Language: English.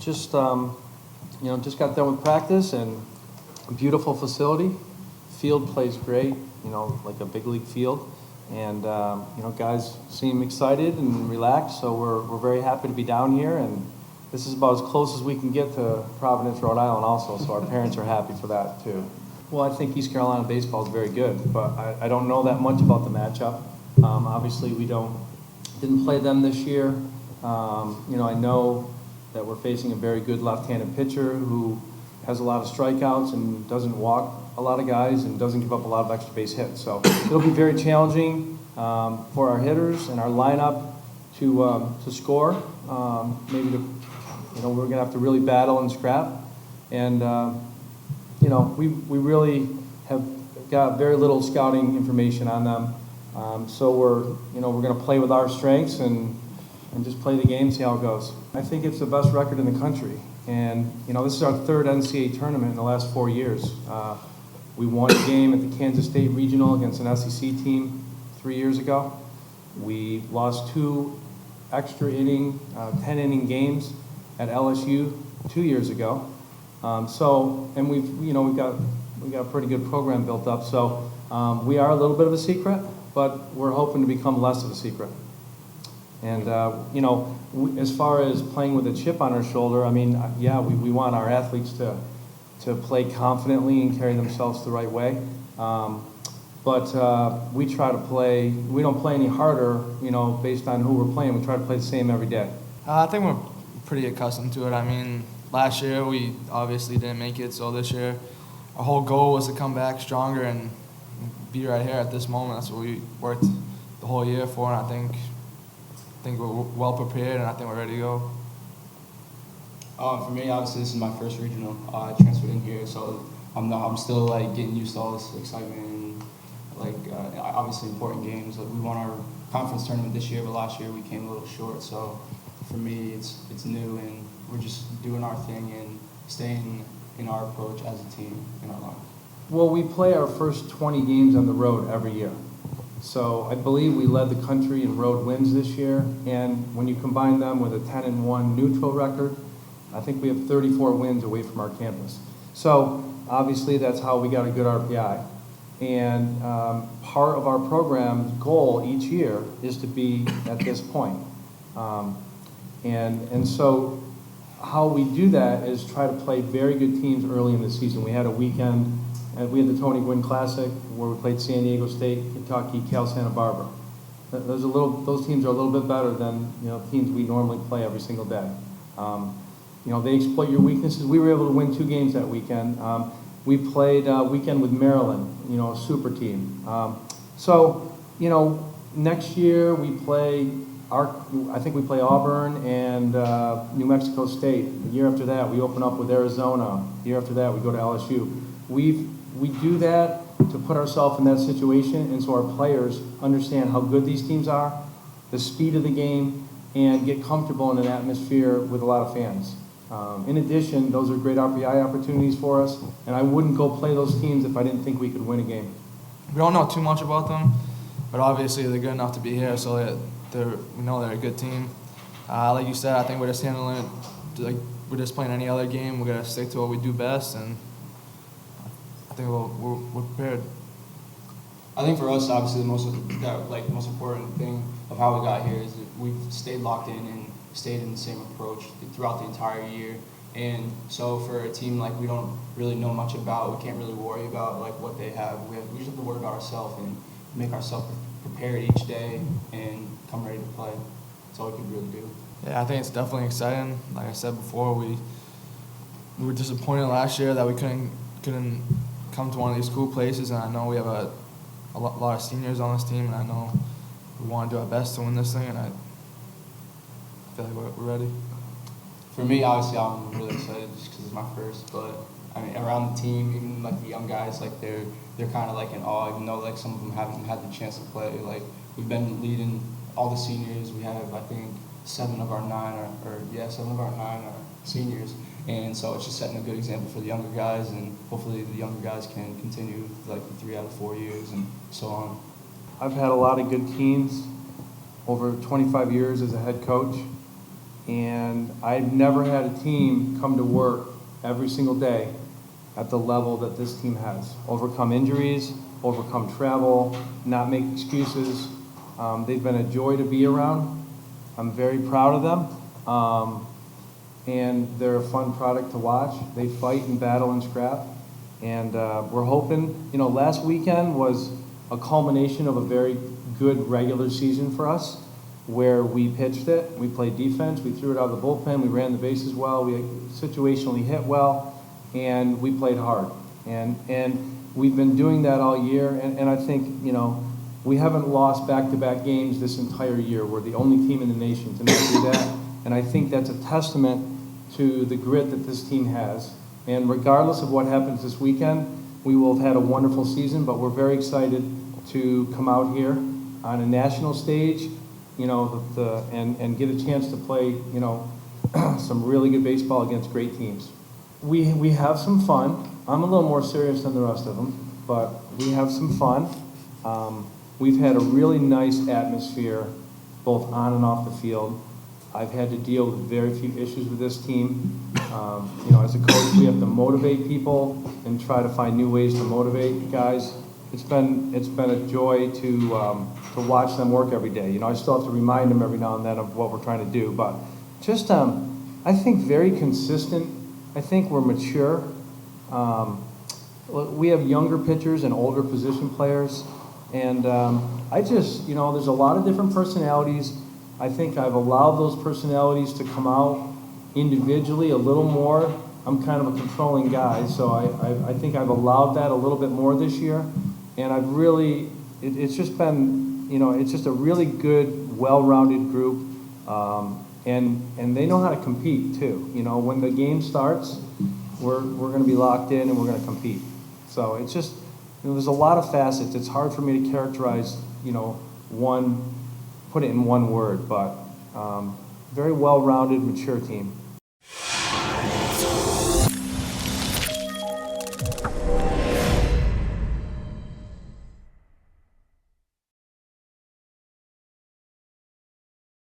Just just got done with practice and a beautiful facility. Field plays great, like a big league field. And, guys seem excited and relaxed, so we're very happy to be down here. And this is about as close as we can get to Providence, Rhode Island also, so our parents are happy for that too. Well, I think East Carolina baseball is very good, but I don't know that much about the matchup. Obviously, we didn't play them this year. I know that we're facing a very good left-handed pitcher who has a lot of strikeouts and doesn't walk a lot of guys and doesn't give up a lot of extra base hits. So it'll be very challenging for our hitters and our lineup to score. We're gonna have to really battle and scrap. And we really have got very little scouting information on them. So we're gonna play with our strengths and just play the game, see how it goes. I think it's the best record in the country. And, this is our third NCAA tournament in the last 4 years. We won a game at the Kansas State Regional against an SEC team 3 years ago. We lost 2 extra inning, 10-inning games at LSU 2 years ago. And we've got a pretty good program built up. So we are a little bit of a secret, but we're hoping to become less of a secret. And, as far as playing with a chip on our shoulder, we want our athletes to play confidently and carry themselves the right way. But we try to play, we don't play any harder, based on who we're playing. We try to play the same every day. I think we're pretty accustomed to it. Last year we obviously didn't make it, so this year our whole goal was to come back stronger and be right here at this moment. That's what we worked the whole year for, and I think we're well prepared, and I think we're ready to go. For me, obviously, this is my first regional. I transferred in here, so I'm still getting used to all this excitement and obviously important games. We won our conference tournament this year, but last year we came a little short. So for me, it's new, and we're just doing our thing and staying in our approach as a team in our line. Well, we play our first 20 games on the road every year. So I believe we led the country in road wins this year, and when you combine them with a 10-1 neutral record, I think we have 34 wins away from our campus. So obviously that's how we got a good RPI. And part of our program's goal each year is to be at this point. And so how we do that is try to play very good teams early in the season. We had a weekend, and we had the Tony Gwynn Classic where we played San Diego State, Kentucky, Cal Santa Barbara. Those teams are a little bit better than teams we normally play every single day. They exploit your weaknesses. We were able to win 2 games that weekend. We played a weekend with Maryland, a super team. Next year we play I think we play Auburn and New Mexico State. The year after that we open up with Arizona. The year after that we go to LSU. We do that to put ourselves in that situation, and so our players understand how good these teams are, the speed of the game, and get comfortable in an atmosphere with a lot of fans. In addition, those are great RPI opportunities for us, and I wouldn't go play those teams if I didn't think we could win a game. We don't know too much about them, but obviously they're good enough to be here, so we know they're a good team. Like you said, I think we're just handling it like we're just playing any other game. We're gonna stick to what we do best, and I think we're prepared. I think for us, obviously, the most important thing of how we got here is that we've stayed locked in and stayed in the same approach throughout the entire year. And so for a team we don't really know much about, we can't really worry about what they have. We just have to worry about ourselves and make ourselves prepared each day and come ready to play. That's all we can really do. Yeah, I think it's definitely exciting. Like I said before, we were disappointed last year that we couldn't come to one of these cool places, and I know we have a lot of seniors on this team, and I know we want to do our best to win this thing, and I feel like we're ready. For me, obviously, I'm really excited just because it's my first, but around the team, even the young guys, they're kind of in awe, even though some of them haven't had the chance to play. We've been leading all the seniors. We have, I think, 7 of our 9 are seniors. And so it's just setting a good example for the younger guys, and hopefully the younger guys can continue the 3 out of 4 years and so on. I've had a lot of good teams over 25 years as a head coach, And I've never had a team come to work every single day at the level that this team has. Overcome injuries, overcome travel, not make excuses. They've been a joy to be around. I'm very proud of them. And they're a fun product to watch. They fight and battle and scrap. And we're hoping, last weekend was a culmination of a very good regular season for us, where we pitched it, we played defense, we threw it out of the bullpen, we ran the bases well, we situationally hit well, and we played hard. And we've been doing that all year, and I think, we haven't lost back-to-back games this entire year. We're the only team in the nation to not do that, and I think that's a testament to the grit that this team has. And regardless of what happens this weekend, we will have had a wonderful season, but we're very excited to come out here on a national stage, and get a chance to play, some really good baseball against great teams. We have some fun. I'm a little more serious than the rest of them, but we have some fun. We've had a really nice atmosphere, both on and off the field. I've had to deal with very few issues with this team. As a coach, we have to motivate people and try to find new ways to motivate guys. It's been a joy to watch them work every day. I still have to remind them every now and then of what we're trying to do, but just I think very consistent. I think we're mature. We have younger pitchers and older position players, and there's a lot of different personalities. I think I've allowed those personalities to come out individually a little more. I'm kind of a controlling guy, so I think I've allowed that a little bit more this year. And I've really, it's just been, it's just a really good, well-rounded group. And they know how to compete too. When the game starts, we're going to be locked in and we're going to compete. So it's just, there's a lot of facets. It's hard for me to characterize, put it in one word, but very well-rounded, mature team.